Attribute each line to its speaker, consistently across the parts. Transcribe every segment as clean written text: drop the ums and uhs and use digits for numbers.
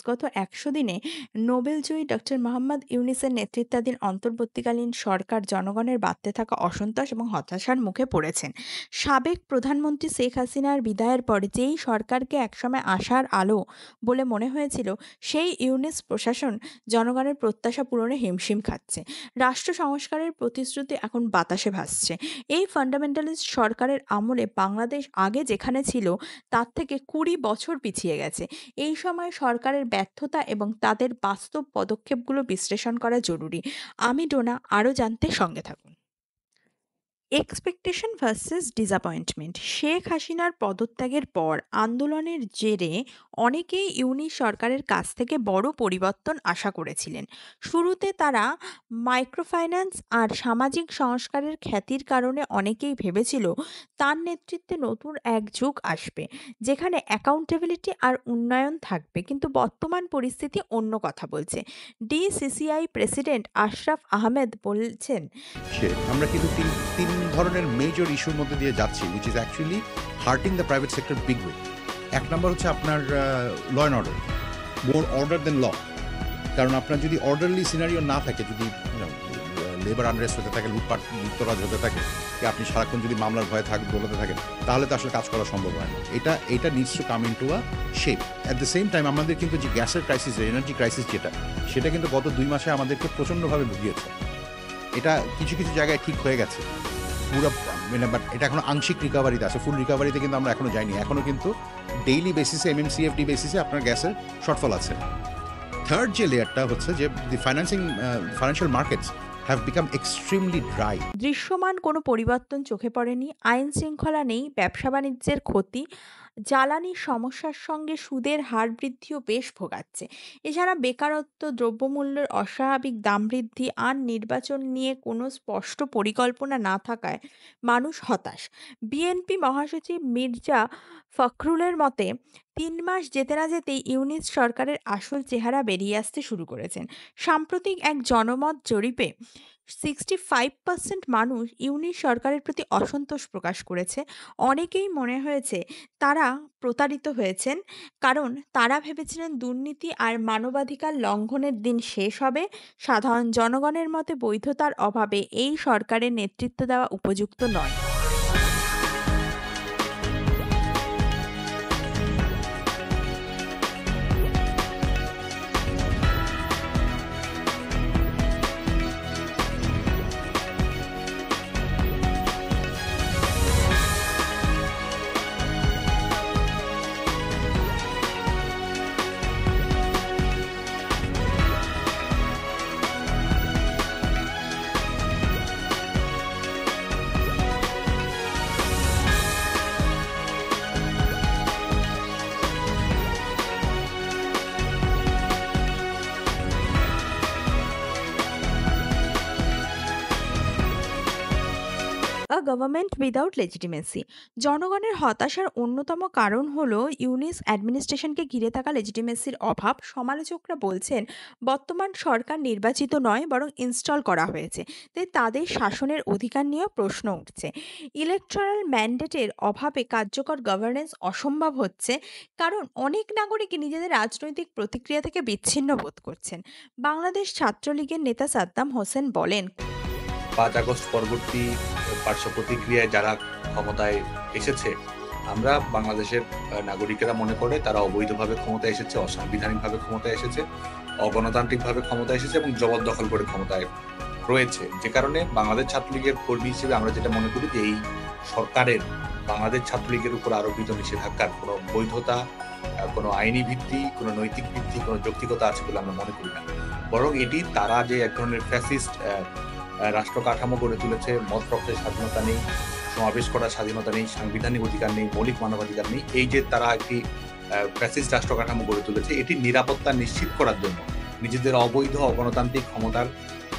Speaker 1: গত ১০০ দিনে নোবেলজয়ী ডক্টর মোহাম্মদ ইউনূসের নেতৃত্বাধীন অন্তর্বর্তীকালীন সরকার জনগণের বাড়তে থাকা অসন্তোষ এবং হতাশার মুখে পড়েছেন। সাবেক প্রধানমন্ত্রী শেখ হাসিনার বিদায়ের পর যেই সরকারকে একসময় আশার আলো বলে মনে হয়েছিল, সেই ইউনূস প্রশাসন জনগণের প্রত্যাশা পূরণে হিমশিম খাচ্ছে। রাষ্ট্র সংস্কারের প্রতিশ্রুতি এখন বাতাসে ভাসছে। এই ফান্ডামেন্টালিস্ট সরকারের আমলে বাংলাদেশ আগে যেখানে ছিল তার থেকে ২০ বছর পিছিয়ে গেছে। এই সময় সরকারের ব্যর্থতা এবং তাদের বাস্তব পদক্ষেপগুলো বিশ্লেষণ করা জরুরি। আমি ডোনা, আরও জানতে সঙ্গে থাকুন। Expectation versus disappointment. শেখ হাসিনার পদত্যাগের পর আন্দোলনের জেরে অনেকেই ইউনিট সরকারের কাছ থেকে বড় পরিবর্তন আশা করেছিলেন। শুরুতে তারা মাইক্রোফাইন্যান্স আর সামাজিক সংস্কারের খ্যাতির কারণে অনেকেই ভেবেছিল তার নেতৃত্বে নতুন এক যুগ আসবে, যেখানে অ্যাকাউন্টেবিলিটি আর উন্নয়ন থাকবে। কিন্তু বর্তমান পরিস্থিতি অন্য কথা বলছে। ডিসিসিআই প্রেসিডেন্ট আশরাফ আহমেদ বলছেন,
Speaker 2: আমরা কিন্তু তিন ধরনের মেজর ইস্যুর মধ্যে দিয়ে যাচ্ছি, which is actually hurting the private sector big way. এক নম্বর হচ্ছে আপনার law and order, more order than law. কারণ আপনার যদি অর্ডারলি সিনারিও না থাকে, যদি লেবার আনরেস্ট হতে থাকে, লুটপাট লুটতরাজ হতে থাকে, আপনি সারাক্ষণ যদি মামলার ভয়ে দৌড়াতে থাকেন, তাহলে তো আসলে কাজ করা সম্ভব হয় না। এটা needs to come into a shape. At the same time আমাদের কিন্তু যে গ্যাসের ক্রাইসিস, এনার্জি ক্রাইসিস সেটা কিন্তু গত ২ মাসে আমাদেরকে প্রচণ্ডভাবে ভুগিয়েছে। এটা কিছু কিছু জায়গায় ঠিক হয়ে গেছে পুরো, বাট এটা এখনো আংশিক রিকভারিতে আছে, ফুল রিকভারিতে কিন্তু আমরা এখনো যাইনি। এখনো কিন্তু ডেইলি বেসিসে, MMCFD বেসিসে আপনার গ্যাসের শর্টফল আছে। থার্ড যে লেয়ারটা হচ্ছে যে দি financial markets have become extremely dry.
Speaker 1: দৃশ্যমান কোনো পরিবর্তন চোখে পড়েনি। আইন শৃঙ্খলা নেই, ব্যবসা বাণিজ্যের ক্ষতি, জ্বালানির সমস্যার সঙ্গে সুদের হার বৃদ্ধিও বেশ ভোগাচ্ছে। এছাড়া বেকারত্ব, দ্রব্যমূল্যের অস্বাভাবিক দাম বৃদ্ধি আর নির্বাচন নিয়ে কোনো স্পষ্ট পরিকল্পনা না থাকায় মানুষ হতাশ। বিএনপি মহাসচিব মির্জা ফখরুলের মতে ৩ মাস যেতে না যেতেই ইউনিট সরকারের আসল চেহারা বেরিয়ে আসতে শুরু করেছেন। সাম্প্রতিক এক জনমত জরিপে 65% মানুষ ইউনিট সরকারের প্রতি অসন্তোষ প্রকাশ করেছে। অনেকেই মনে হয়েছে তারা প্রতারিত হয়েছেন, কারণ তারা ভেবেছিলেন দুর্নীতি আর মানবাধিকার লঙ্ঘনের দিন শেষ হবে। সাধারণ জনগণের মতে বৈধতার অভাবে এই সরকারের নেতৃত্ব দেওয়া উপযুক্ত নয়। আ গভর্নমেন্ট উইদাউট লেজিটিমেসি। জনগণের হতাশার অন্যতম কারণ হলো ইউনিস অ্যাডমিনিস্ট্রেশনকে ঘিরে থাকা লেজিটিমেসির অভাব। সমালোচকরা বলছেন বর্তমান সরকার নির্বাচিত নয়, বরং ইনস্টল করা হয়েছে, তাই তাদের শাসনের অধিকার নিয়েও প্রশ্ন উঠছে। ইলেকটরাল ম্যান্ডেটের অভাবে কার্যকর গভর্নেন্স অসম্ভব হচ্ছে, কারণ অনেক নাগরিকই নিজেদের রাজনৈতিক প্রতিক্রিয়া থেকে বিচ্ছিন্ন বোধ করছেন। বাংলাদেশ ছাত্রলীগের নেতা সাদ্দাম হোসেন বলেন,
Speaker 3: ৫ আগস্ট পরবর্তী পার্শ্ব প্রতিক্রিয়ায় যারা ক্ষমতায় এসেছে, আমরা বাংলাদেশের নাগরিকেরা মনে করে তারা অবৈধভাবে ক্ষমতায় এসেছে, অসাংবিধানিকভাবে ক্ষমতায় এসেছে, অগণতান্ত্রিকভাবে ক্ষমতায় এসেছে এবং জবরদখল করে ক্ষমতায় রয়েছে। যে কারণে বাংলাদেশ ছাত্রলীগের কর্মী হিসেবে আমরা যেটা মনে করি যে এই সরকারের বাংলাদেশ ছাত্রলীগের উপর আরোপিত নিষেধাজ্ঞার কোনো বৈধতা, কোনো আইনি ভিত্তি, কোনো নৈতিক ভিত্তি, কোনো যৌক্তিকতা আছে বলে আমরা মনে করি না। বরং এটি তারা যে এক ধরনের ফ্যাসিস্ট রাষ্ট্র কাঠামো গড়ে তুলেছে, মত প্রকাশের স্বাধীনতা নেই, সমাবেশ করার স্বাধীনতা নেই, সাংবিধানিক অধিকার নেই, মৌলিক মানবাধিকার নেই, এই যে তারা একটি ফ্যাসিস্ট রাষ্ট্র কাঠামো গড়ে তুলেছে, এটির নিরাপত্তা নিশ্চিত করার জন্য, নিজেদের অবৈধ অগণতান্ত্রিক ক্ষমতার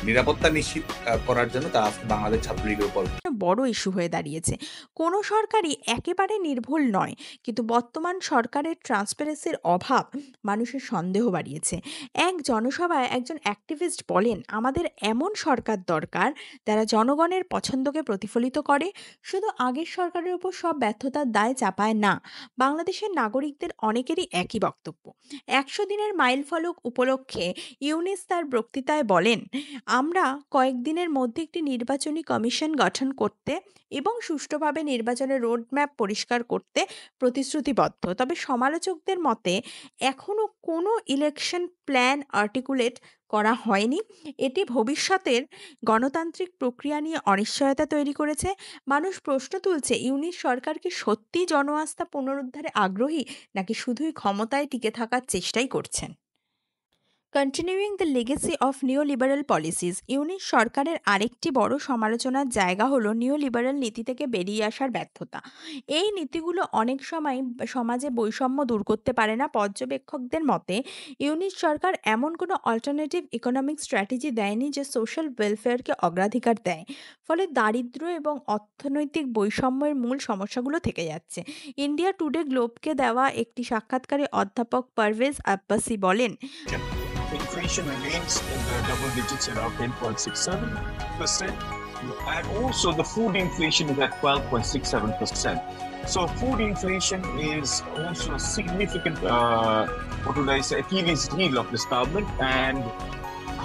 Speaker 3: নিরাপত্তা নিশ্চিত করার জন্য তারা আজকে বাংলাদেশ ছাত্রলীগের উপর
Speaker 1: বড় ইস্যু হয়ে দাঁড়িয়েছে। কোনো সরকারই একেবারে নির্ভুল নয়, কিন্তু বর্তমান সরকারের ট্রান্সপারেন্সির অভাব মানুষের সন্দেহ বাড়িয়েছে। এক জনসভায় একজন অ্যাক্টিভিস্ট বলেন, আমাদের এমন সরকার দরকার যারা জনগণের পছন্দকে প্রতিফলিত করে, শুধু আগের সরকারের উপর সব ব্যর্থতার দায় চাপায় না। বাংলাদেশের নাগরিকদের অনেকেরই একই বক্তব্য। ১০০ দিনের মাইলফলক উপলক্ষে ইউনিস তার বক্তৃতায় বলেন, আমরা কয়েকদিনের মধ্যে একটি নির্বাচনী কমিশন গঠন করতে এবং সুষ্ঠুভাবে নির্বাচনের রোডম্যাপ পরিষ্কার করতে প্রতিশ্রুতিবদ্ধ। তবে সমালোচকদের মতে এখনো কোনো ইলেকশন প্ল্যান আর্টিকুলেট করা হয়নি। এটি ভবিষ্যতের গণতান্ত্রিক প্রক্রিয়া নিয়ে অনিশ্চয়তা তৈরি করেছে। মানুষ প্রশ্ন তুলছে, ইউনিস সরকার কি সত্যিই জনআস্থা পুনরুদ্ধারে আগ্রহী, নাকি শুধুই ক্ষমতায় টিকে থাকার চেষ্টাই করছেন? Continuing the legacy of neoliberal policies, Yunus সরকারের আরেকটি বড় সমালোচনার জায়গা হলো নিওলিবারাল নীতি থেকে বেরিয়ে আসার ব্যর্থতা। এই নীতিগুলো অনেক সময় সমাজে বৈষম্য দূর করতে পারে না। পর্যবেক্ষকদের মতে ইউনিস সরকার এমন কোনো অল্টারনেটিভ ইকোনমিক স্ট্র্যাটেজি দেয়নি যে সোশ্যাল ওয়েলফেয়ারকে অগ্রাধিকার দেয়। ফলে দারিদ্র্য এবং অর্থনৈতিক বৈষম্যের মূল সমস্যাগুলো থেকে যাচ্ছে। ইন্ডিয়া টুডে গ্লোবকে দেওয়া একটি সাক্ষাৎকারে অধ্যাপক পারভেজ আব্বাসি বলেন,
Speaker 4: inflation remains in the double digits around 10.67%, and also the food inflation is at 12.67%. So food inflation is also a significant, what would I say, Achilles heel of this government, and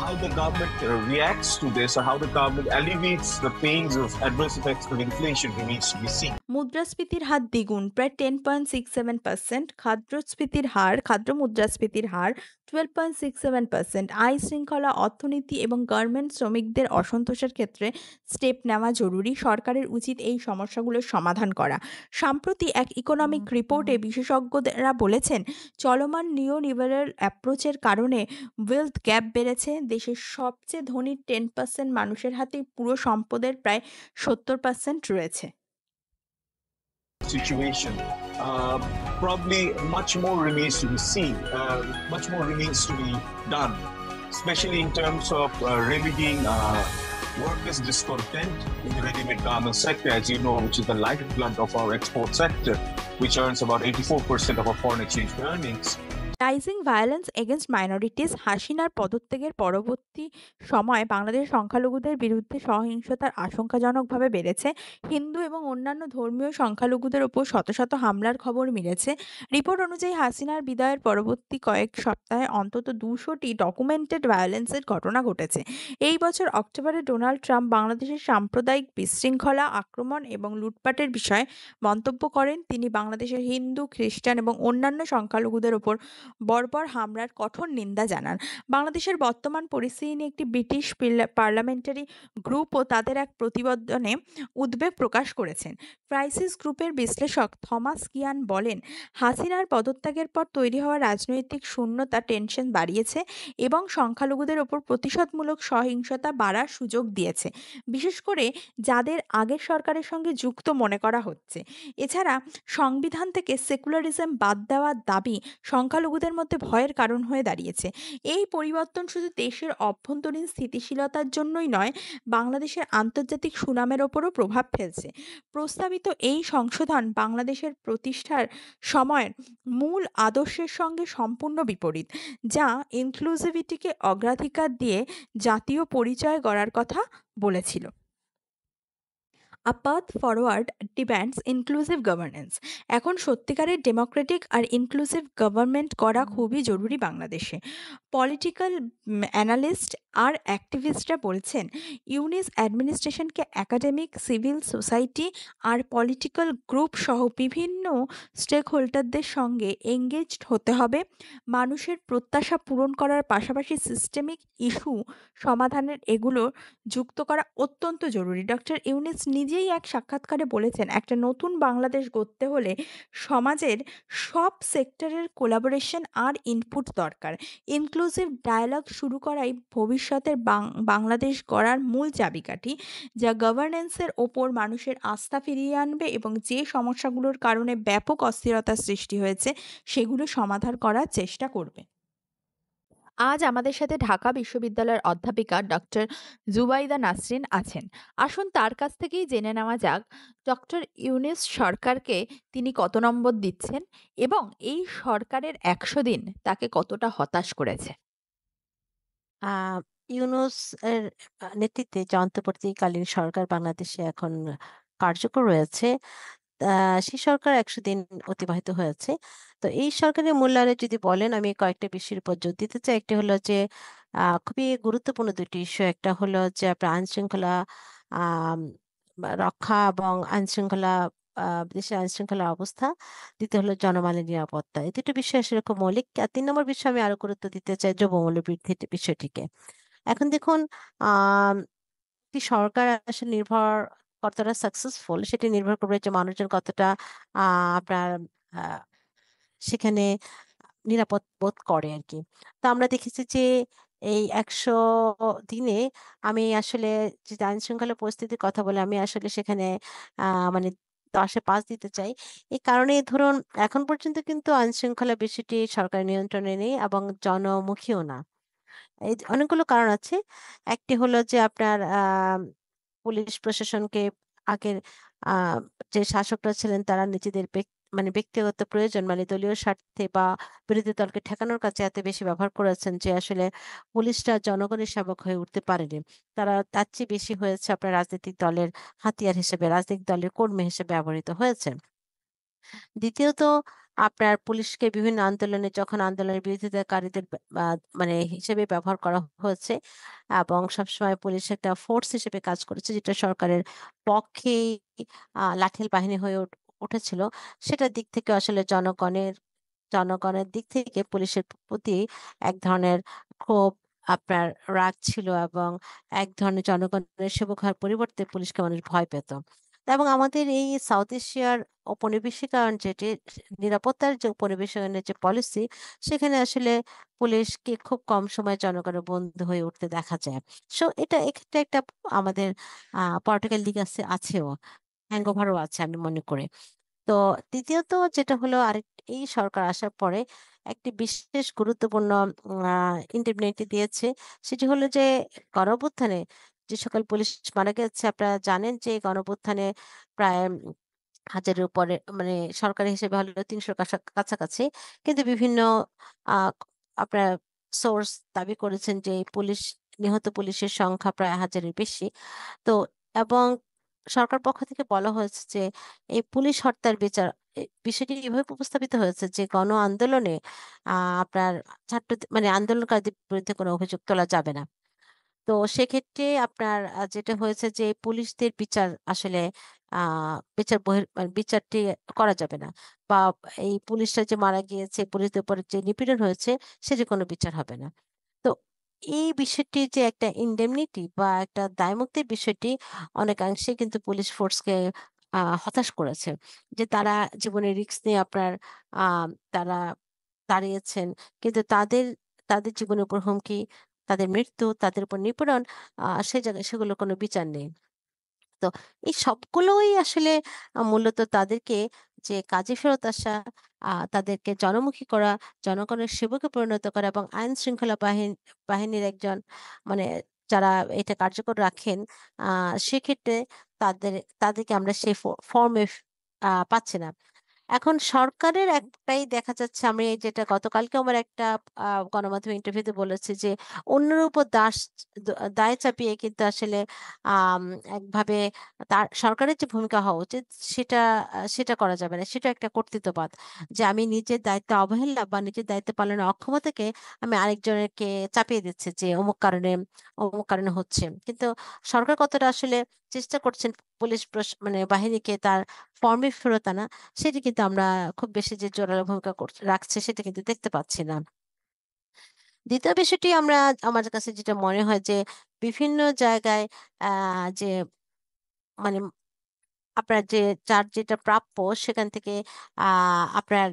Speaker 4: how the government reacts to this, or how the government alleviates the pains of adverse effects of inflation remains to be seen.
Speaker 1: মুদ্রাস্ফীতির হার দ্বিগুণ, প্রায় 10.67%। খাদ্য মুদ্রাস্ফীতির হার 12.67%। আইন শৃঙ্খলা, অর্থনীতি এবং garment শ্রমিকদের অসন্তোষের ক্ষেত্রে স্টেপ নেওয়া জরুরি। সরকারের উচিত এই সমস্যাগুলোর সমাধান করা। সম্প্রতি এক ইকোনমিক রিপোর্টে বিশেষজ্ঞরা বলেছেন, চলমান নিওলিবারাল অ্যাপ্রোচের কারণে ওয়েলথ গ্যাপ বেড়েছে। দেশের সবচেয়ে ধনী 10% মানুষের হাতেই পুরো সম্পদের প্রায় 70% রয়েছে।
Speaker 4: Situation. Probably much more remains to be seen, much more remains to be done, especially in terms of remedying workers' discontent in the ready-made garment sector, as you know, which is the lifeblood of our export sector, which earns about 84% of our foreign exchange earnings.
Speaker 1: Rising violence against minorities, হাসিনার পদত্যাগের পরবর্তী সময়ে বাংলাদেশের সংখ্যালঘুদের বিরুদ্ধে সহিংসতার আশঙ্কাজনকভাবে বেড়েছে। হিন্দু এবং অন্যান্য ধর্মীয় সংখ্যালঘুদের ওপর শত শত হামলার খবর মিলেছে। রিপোর্ট অনুযায়ী হাসিনার বিদায়ের পরবর্তী কয়েক সপ্তাহে অন্তত 200টি ডকুমেন্টেড ভায়োলেন্সের ঘটনা ঘটেছে। এই বছর অক্টোবরে ডোনাল্ড ট্রাম্প বাংলাদেশের সাম্প্রদায়িক বিশৃঙ্খলা, আক্রমণ এবং লুটপাটের বিষয়ে মন্তব্য করেন। তিনি বাংলাদেশের হিন্দু, খ্রিস্টান এবং অন্যান্য সংখ্যালঘুদের ওপর বর্বর হামলার কঠোর নিন্দা জানান। বাংলাদেশের বর্তমান পরিস্থিতি নিয়ে একটি ব্রিটিশ পার্লামেন্টারি গ্রুপও তাদের এক প্রতিবেদনে উদ্বেগ প্রকাশ করেছেন। ক্রাইসিস গ্রুপের বিশ্লেষক থমাস কিয়ান বলেন, হাসিনার পদত্যাগের পর তৈরি হওয়া রাজনৈতিক শূন্যতা টেনশন বাড়িয়েছে এবং সংখ্যালঘুদের ওপর প্রতিশোধমূলক সহিংসতা বাড়ার সুযোগ দিয়েছে, বিশেষ করে যাদের আগের সরকারের সঙ্গে যুক্ত মনে করা হচ্ছে। এছাড়া সংবিধান থেকে সেকুলারিজম বাদ দেওয়ার দাবি সংখ্যালঘুদের মধ্যে ভয়ের কারণ হয়ে দাঁড়িয়েছে। এই পরিবর্তন শুধু দেশের অভ্যন্তরীণ স্থিতিশীলতার জন্যই নয়, বাংলাদেশের আন্তর্জাতিক সুনামের ওপরও প্রভাব ফেলছে। প্রস্তাবিত এই সংশোধন বাংলাদেশের প্রতিষ্ঠার সময়ের মূল আদর্শের সঙ্গে সম্পূর্ণ বিপরীত, যা ইনক্লুসিভিটিকে অগ্রাধিকার দিয়ে জাতীয় পরিচয় গড়ার কথা বলেছিল। আ path forward demands inclusive governance. এখন সত্যিকারের ডেমোক্রেটিক আর ইনক্লুসিভ গভর্নমেন্ট করা খুবই জরুরি বাংলাদেশে। পলিটিক্যাল অ্যানালিস্ট আর অ্যাক্টিভিস্টরা বলছেন, ইউনিস অ্যাডমিনিস্ট্রেশনকে একাডেমিক, সিভিল সোসাইটি আর পলিটিক্যাল গ্রুপ সহ বিভিন্ন স্টেক হোল্ডারদের সঙ্গে এঙ্গেজড হতে হবে। মানুষের প্রত্যাশা পূরণ করার পাশাপাশি সিস্টেমিক ইস্যু সমাধানের এগুলো যুক্ত করা অত্যন্ত জরুরি। ডক্টর ইউনিস নিজেই এক সাক্ষাৎকারে বলেছেন, একটা নতুন বাংলাদেশ গড়তে হলে সমাজের সব সেক্টরের কোলাবোরেশন আর ইনপুট দরকার। ইনক্লুসিভ ডায়ালগ শুরু করাই ভবিষ্যতের বাংলাদেশ গড়ার মূল চাবিকাঠি, যা গভর্নেন্সের ওপর মানুষের আস্থা ফিরিয়ে আনবে এবং যে সমস্যাগুলোর কারণে ব্যাপক অস্থিরতার সৃষ্টি হয়েছে সেগুলো সমাধান করার চেষ্টা করবে। আজ আমাদের সাথে ঢাকা বিশ্ববিদ্যালয়ের অধ্যাপিকা ডক্টর জুবাইদা নাসরিন আছেন। আসুন তার কাছ থেকেই জেনে নেওয়া যাক ডক্টর ইউনূস সরকারকে তিনি কত নম্বর দিচ্ছেন এবং এই সরকারের ১০০ দিন তাকে কতটা হতাশ করেছে?
Speaker 5: আ ইউনূস এর নেতৃত্বে যে অন্তর্বর্তীকালীন সরকার বাংলাদেশে এখন কার্যকর রয়েছে, আ সেই সরকার ১০০ দিন অতিবাহিত হয়েছে। তো এই সরকারের মূল্যায়নে যদি বলেন, আমি কয়েকটা বিষয়ের উপর জোর দিতে চাই। একটি হলো যে খুবই গুরুত্বপূর্ণ ২ টি ইস্যু। একটা হলো যে আপনার আইনশৃঙ্খলা আম রক্ষা এবং আইনশৃঙ্খলা আ দেশের আইনশৃঙ্খলার অবস্থা। ২য় হলো জনমালের নিরাপত্তা। এই ২ টো বিষয় আসলে খুব মৌলিক। আর ৩ নম্বর বিষয়ে আমি আরো গুরুত্ব দিতে চাই দ্রব্যমূল্য বৃদ্ধির বিষয়টিকে। এখন দেখুন, আম একটি সরকার আসলে কতটা সাকসেসফুল সেটি নির্ভর করবে যে মানুষজন কতটা আপনার আ সেখানে নিরাপদ বোধ করে আরকি। তো আমরা দেখেছি যে এই ১০০ দিনে আমি আসলে যে আইনশৃঙ্খলা পরিস্থিতির কথা বলে আমি আসলে সেখানে আ মানে ১০ এ ৫ দিতে চাই। এই কারণে ধরুন এখন পর্যন্ত কিন্তু আইনশৃঙ্খলা বিষয়টি সরকারের নিয়ন্ত্রণে নেই এবং জনমুখীও না। এই যে অনেকগুলো কারণ আছে। একটি হলো যে আপনার পুলিশ প্রশাসনকে আগের আ যে শাসকরা ছিলেন তারা নিজেদের মানে ব্যক্তিগত প্রয়োজন মানে দলীয় স্বার্থে বা বিরোধী দলকে ঠেকানোর কাজে এত বেশি ব্যবহার করেছেন যে আসলে পুলিশরা জনগণের সেবক হয়ে উঠতে পারেনি। তারা তার চেয়ে বেশি হয়েছে আপনার রাজনৈতিক দলের হাতিয়ার হিসেবে, রাজনৈতিক দলের কর্মী হিসেবে ব্যবহৃত হয়েছে। দ্বিতীয়ত আপনার পুলিশকে বিভিন্ন আন্দোলনে যখন আন্দোলনের বিরোধিতাকারীদের মানে হিসেবে ব্যবহার করা হয়েছে এবং সবসময় পুলিশ একটা ফোর্স হিসেবে কাজ করেছে যেটা সরকারের পক্ষেই লাঠিল বাহিনী হয়ে উঠেছিল। সেটার দিক থেকে আসলে জনগণের দিক থেকে পুলিশের প্রতি এক ধরনের ক্ষোভ, আপনার রাগ ছিল এবং এক ধরনের জনগণের সেবক হওয়ার পরিবর্তে পুলিশকে মানুষ ভয় পেত। এবং আমাদের এই সাউথ এশিয়ার ঔপনিবেশিকায়ন যেটি নিরাপত্তার যে উপনিবেশিকায়নের যে পলিসি, সেখানে আসলে পুলিশকে খুব কম সময়ে জনগণের বন্ধু হয়ে উঠতে দেখা যায়। সো এটা এক্ষেত্রে একটা আমাদের পলিটিক্যাল দিক আছেও, হ্যাংওভারও আছে আমি মনে করি। তো দ্বিতীয়ত যেটা হলো এই সরকার আসার পরে একটি বিশেষ গুরুত্বপূর্ণ আ ইন্ডেমনিটি দিয়েছে। সেটি হলো যে গণঅভ্যুত্থানে যে সকল পুলিশ মারা গেছে আপনারা জানেন যে গণঅভ্যুত্থানে প্রায় ১,০০০ এর উপরে মানে সরকারি হিসেবে হলো ৩০০ র কাছাকাছি। কিন্তু বিভিন্ন আ আপনার সোর্স দাবি করেছেন যে নিহত পুলিশের সংখ্যা প্রায় ১,০০০ এর বেশি। তো এবং সরকার পক্ষ থেকে বলা হয়েছে যে এই পুলিশ হত্যার বিচার বিষয়টি এভাবে উপস্থাপিত হয়েছে যে গণ আন্দোলনে আ আপনার মানে আন্দোলনকারীদের বিরুদ্ধে কোনো অভিযোগ তোলা যাবে না। তো সেক্ষেত্রে আপনার যেটা হয়েছে যে পুলিশদের বিচার আসলে আ মানে বিচারটি করা যাবে না। বা এই পুলিশরা যে মারা গিয়েছে, পুলিশদের উপর যে নিপীড়ন হয়েছে সেটির কোনো বিচার হবে না। তো এই বিষয়টি যে একটা ইন্ডেমনিটি বা একটা দায়মুক্তির বিষয়টি অনেকাংশেই কিন্তু পুলিশ ফোর্সকে হতাশ করেছে। যে তারা জীবনের রিস্ক নিয়ে আপনার আ তারা দাঁড়িয়েছেন। কিন্তু তাদের জীবনের উপর হুমকি, তাদের মৃত্যু, তাদের উপর নিপীড়ন সে জায়গায় সেগুলোর কোনো বিচার নেই। তো এই সবগুলোই আসলে মূলত তাদেরকে যে কাজে ফেরত আসা, তাদেরকে জনমুখী করা, জনগণের সেবকে পরিণত করা এবং আইন শৃঙ্খলা বাহিনীর একজন মানে যারা এটা কার্যকর রাখেন, আ সেক্ষেত্রে তাদের তাদেরকে আমরা সেই ফর্মে পাচ্ছি না। এখন সরকারের একটাই দেখা যাচ্ছে আমি যেটা গতকালকেও আমার একটা আ গণমাধ্যমে ইন্টারভিউতে বলেছি যে, অন্যের উপর দায় চাপিয়ে কিন্তু আসলে আম একভাবে তার সরকারের যে ভূমিকা হওয়া উচিত সেটা সেটা করা যাবে না। সেটা একটা কর্তৃত্ববাদ। যে আমি নিজের দায়িত্ব অবহেলা বা নিজের দায়িত্ব পালনের অক্ষমতাকে আমি আরেকজনেরকে চাপিয়ে দিচ্ছি যে অমুক কারণে হচ্ছে। কিন্তু সরকার কতটা আসলে চেষ্টা করছেন পুলিশ মানে বাহিনীকে তার ফর্মে ফেরত আনা সেটি কিন্তু আমরা খুব বেশি যে জোরালো ভূমিকা রাখছে সেটা কিন্তু দেখতে পাচ্ছি না। ২য় বিষয়টি আমার কাছে যেটা মনে হয় যে বিভিন্ন জায়গায় আ যে মানে আপনার যার যেটা প্রাপ্য সেখান থেকে আ আপনার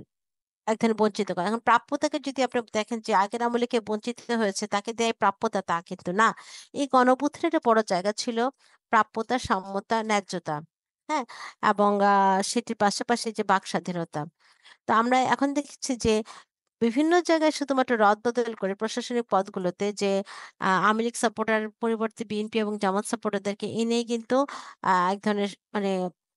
Speaker 5: এক ধরনের বঞ্চিত করা। এখন প্রাপ্যতাকে যদি আপনি দেখেন যে আগের আমলে কে বঞ্চিত হয়েছে তাকে দেয় প্রাপ্যতা তা কিন্তু না। এই গণঅভ্যুত্থানের একটা বড় জায়গা ছিল প্রাপ্যতা, সাম্যতা, ন্যায্যতা। হ্যাঁ? এবং সেটির পাশাপাশি যে বাক স্বাধীনতা। তো আমরা এখন দেখছি যে বিভিন্ন জায়গায় শুধুমাত্র রদবদল করে প্রশাসনিক পদগুলোতে যে আওয়ামী লীগ সাপোর্টার পরিবর্তে বিএনপি এবং জামাত সাপোর্টারদেরকে এনেই কিন্তু এক ধরনের মানে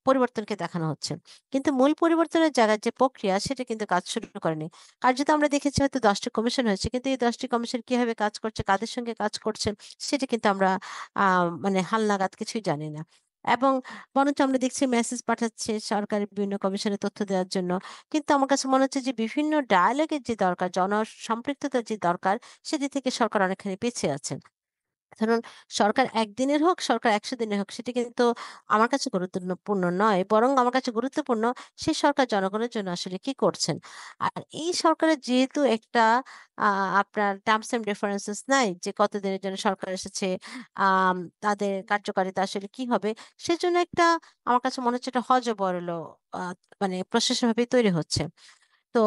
Speaker 5: পরিবর্তনকে দেখানো হচ্ছে। কিন্তু মূল পরিবর্তনের জায়গায় যে প্রক্রিয়া সেটা কিন্তু কাজ শুরু করেনি। কার্যত আমরা দেখেছি হয়তো ১০ টি কমিশন হয়েছে। কিন্তু এই ১০ টি কমিশন কিভাবে কাজ করছে, কাদের সঙ্গে কাজ করছে সেটা কিন্তু আমরা আ মানে হালনাগাদ কিছুই জানি না। এবং বরঞ্চ আমরা দেখছি মেসেজ পাঠাচ্ছে সরকারের বিভিন্ন কমিশনে তথ্য দেওয়ার জন্য। কিন্তু আমার কাছে মনে হচ্ছে যে বিভিন্ন ডায়ালগের যে দরকার, জনসম্পৃক্ততার যে দরকার, সেদিক থেকে সরকার অনেকখানি পিছিয়ে আছে। ধরুন সরকার ১ দিনের হোক, সরকার ১০০ দিনের হোক সেটা কিন্তু আমার কাছে গুরুত্বপূর্ণ নয়। বরং আমার কাছে গুরুত্বপূর্ণ সেই সরকার জনগণের জন্য আসলে কি করছেন। আর এই সরকারের যেহেতু একটা আ আপনার টার্মস অ্যান্ড রেফারেন্সেস নাই যে কতদিনের জন্য সরকার এসেছে, আম তাদের কার্যকারিতা আসলে কি হবে, সেজন্য একটা আমার কাছে মনে হচ্ছে একটা হযবরল আ মানে প্রশাসনভাবেই তৈরি হচ্ছে। তো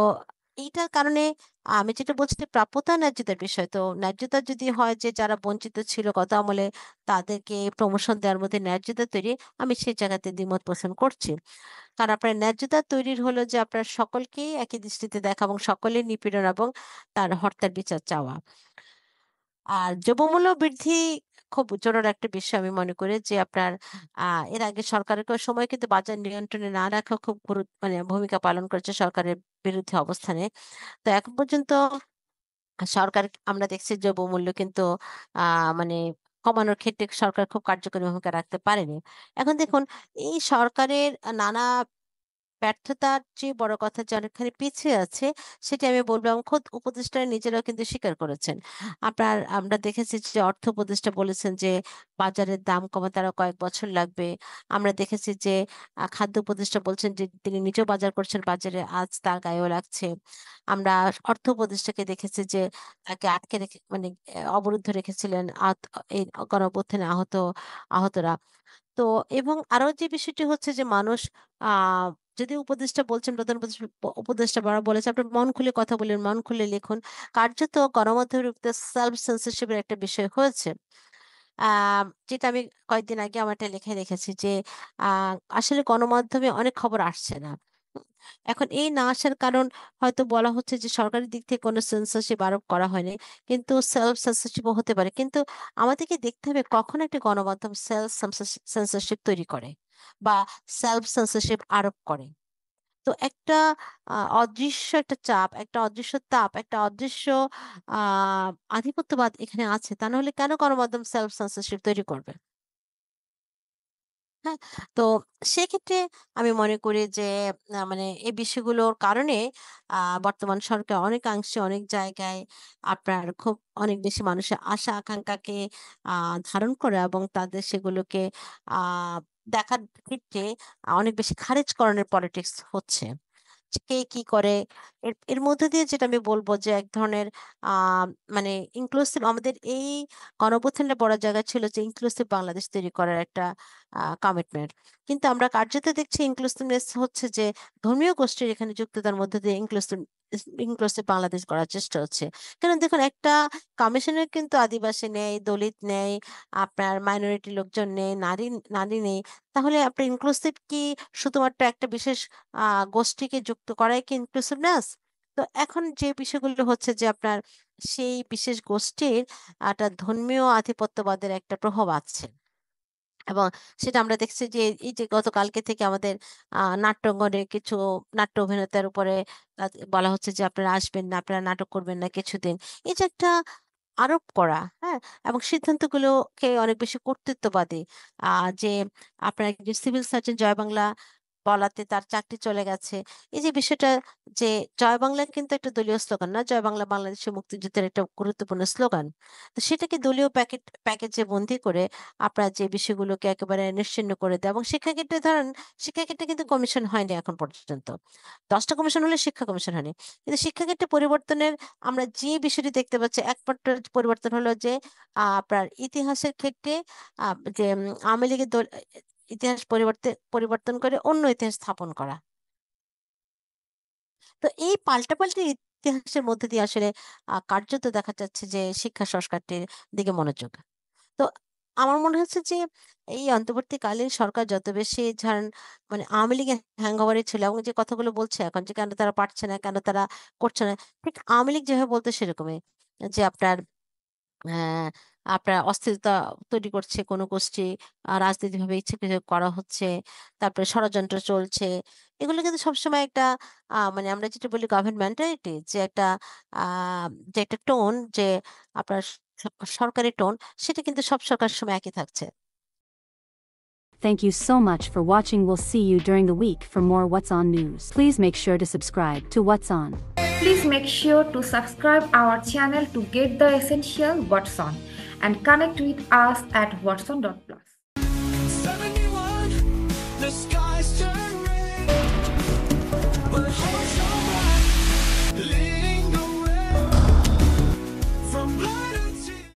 Speaker 5: এইটার কারণে আমি যেটা বলছি যে প্রাপ্যতা ন্যায্যতার বিষয়। তো ন্যায্যতা যদি হয় যে যারা বঞ্চিত ছিল গত আমলে তাদেরকে প্রমোশন দেওয়ার মধ্যে ন্যায্যতা তৈরি, আমি সেই জায়গাতে দ্বিমত পোষণ করছি। কারণ আপনার ন্যায্যতা তৈরির হলো যে আপনার সকলকেই একই দৃষ্টিতে দেখা এবং সকলের নিপীড়ন এবং তার হত্যার বিচার চাওয়া। আর দ্রব্যমূল্য বৃদ্ধি খুব জোরালো একটা বিষয় আমি মনে করি যে আপনার আ এর আগে সরকারের সময় কিন্তু বাজার নিয়ন্ত্রণে না রাখা খুব মানে ভূমিকা পালন করেছে সরকারের বিরুদ্ধে অবস্থানে। তো এখন পর্যন্ত সরকার আমরা দেখছি দ্রব্যমূল্য কিন্তু আ মানে কমানোর ক্ষেত্রে সরকার খুব কার্যকরী ভূমিকা রাখতে পারেনি। এখন দেখুন এই সরকারের নানা ব্যর্থতার চেয়ে বড় কথা যে অনেকখানি পিছিয়ে আছে, সেটি আমি বলব এবং খোদ উপদেষ্টারা নিজেরাও কিন্তু স্বীকার করেছেন। আমরা দেখেছি যে অর্থ উপদেষ্টা বলেছেন যে বাজারের দাম কমাতে আরো কয়েক বছর লাগবে। আমরা দেখেছি যে খাদ্য উপদেষ্টা বলছেন যে তিনি নিজেও বাজার করছেন, বাজারে আজ তার গায়েও লাগছে। আমরা অর্থ উপদেষ্টাকে দেখেছি যে তাকে আটকে রেখে মানে অবরুদ্ধ রেখেছিলেন এই গণঅভ্যুত্থানে আহতরা। তো এবং আরো যে বিষয়টি হচ্ছে যে মানুষ আ যদি উপদেষ্টা বলছেন, প্রধান উপদেষ্টা বলেছে, "আপনি মন খুলে কথা বলেন, মন খুলে লিখুন।" কার্যত গণমাধ্যমের ভিতরে সেলফ সেন্সরশিপ এর একটা বিষয় হয়েছে। আ যেটা আমি কয়েকদিন আগে আমার একটা লেখায় লিখেছি যে, আ আসলে গণমাধ্যমে অনেক খবর আসছে না। হুম? এখন এই না আসার কারণ হয়তো বলা হচ্ছে যে সরকারের দিক থেকে কোনো সেন্সরশিপ আরোপ করা হয়নি। কিন্তু সেলফ সেন্সরশিপ ও হতে পারে। কিন্তু আমাদেরকে দেখতে হবে কখন একটা গণমাধ্যম সেলফ সেন্সরশিপ তৈরি করে বা সেলফ সেন্সরশিপ আরোপ করে। তো একটা অদৃশ্য একটা চাপ, একটা অদৃশ্য তাপ, একটা অদৃশ্য আ আধিপত্যবাদ এখানে আছে। তা নাহলে কেন গণমাধ্যম সেলফ সেন্সরশিপ তৈরি করবে? হ্যাঁ? তো সেক্ষেত্রে আমি মনে করি যে মানে এই বিষয়গুলোর কারণে আ বর্তমান সরকার অনেকাংশে অনেক জায়গায় আপনার খুব অনেক বেশি মানুষের আশা আকাঙ্খাকে আ ধারণ করে এবং তাদের সেগুলোকে আ দেখার ক্ষেত্রে অনেক বেশি খারিজকরণের পলিটিক্স হচ্ছে। যে কে কি করে এর এর মধ্যে দিয়ে যেটা আমি বলব যে এক ধরনের আ মানে ইনক্লুসিভ আমাদের এই গণঅভ্যুত্থানের বড় জায়গা ছিল যে ইনক্লুসিভ বাংলাদেশ তৈরি করার একটা কমিটমেন্ট। কিন্তু আমরা কার্যত দেখছি ইনক্লুসিভনেস হচ্ছে যে ধর্মীয় গোষ্ঠীর এখানে যুক্ততার মধ্য দিয়ে ইনক্লুসিভ বাংলাদেশ গড়ার চেষ্টা হচ্ছে। কারণ দেখুন একটা কমিশনের কিন্তু আদিবাসী নেই, দলিত নেই, আপনার মাইনরিটি লোকজন নেই, নারী নেই। তাহলে আপনার ইনক্লুসিভ কি শুধুমাত্র একটা বিশেষ আ গোষ্ঠীকে যুক্ত করাই কি ইনক্লুসিভনেস? তো এখন যে বিষয়গুলো হচ্ছে যে আপনার সেই বিশেষ গোষ্ঠীর একটা ধর্মীয় আধিপত্যবাদের একটা প্রভাব আছে। এবং সেটা আমরা দেখছি যে এই যে গতকালকে থেকে আমাদের নাট্যাঙ্গনে কিছু নাট্য অভিনেতার উপরে বলা হচ্ছে যে আপনারা আসবেন না, আপনারা নাটক করবেন না কিছুদিন। এই যে একটা আরোপ করা, হ্যাঁ? এবং সিদ্ধান্তগুলোকে অনেক বেশি কর্তৃত্ববাদী। আ যে আপনার একজন সিভিল সার্জন জয় বাংলা বলাতে তার চাকরি চলে গেছে। এই যে বিষয়টা যে জয় বাংলা কিন্তু একটা দলীয় স্লোগান না। জয় বাংলা বাংলাদেশের মুক্তিযুদ্ধের একটা গুরুত্বপূর্ণ স্লোগান। তো সেটাকে দলীয় প্যাকেজে বন্দী করে আপনার যে বিষয়গুলোকে একেবারে নিশ্চিহ্ন করে দেয় এবং শিক্ষাক্ষেত্রে ধরেন শিক্ষাক্ষেত্রে কিন্তু কমিশন হয়নি এখন পর্যন্ত। ১০ টা কমিশন হলে শিক্ষা কমিশন হয়নি। কিন্তু শিক্ষাক্ষেত্রে পরিবর্তনের আমরা যে বিষয়টি দেখতে পাচ্ছি একমাত্র পরিবর্তন হলো যে আপনার ইতিহাসের ক্ষেত্রে আ যে আওয়ামী লীগের ইতিহাস পরিবর্তন করে অন্য ইতিহাস স্থাপন করা। তো এই পাল্টাপাল্টি ইতিহাসের মধ্যে দিয়ে আসলে কার্যত দেখা যাচ্ছে যে শিক্ষা সংস্কারটির দিকে মনোযোগ। তো আমার মনে হচ্ছে যে এই অন্তর্বর্তীকালীন সরকার যত বেশি ধরেন মানে আওয়ামী লীগের হ্যাংওভারে ছিল এবং যে কথাগুলো বলছে এখন যে কেন তারা পারছে না, কেন তারা করছে না, ঠিক আওয়ামী লীগ যেভাবে বলতো সেরকমই যে আহ, আপনার অস্থিরতা তৈরি করছে কোনো গোষ্ঠী, রাজনৈতিকভাবে ইচ্ছাকৃত করা হচ্ছে, তারপরে ষড়যন্ত্র চলছে। এগুলো কিন্তু সবসময় একটা মানে আমরা যেটা বলি গভর্নমেন্ট মেন্টালিটি, যে একটা যে একটা টোন, যে আপনার সরকারি টোন, সেটা কিন্তু সব সরকারের সময় একই থাকছে।
Speaker 6: Thank you so much for watching. We'll see you during the week for more What's On news. Please make sure to subscribe to What's On.
Speaker 7: Please make sure to subscribe our channel to get the essential What's On and connect with us at whatson.plus.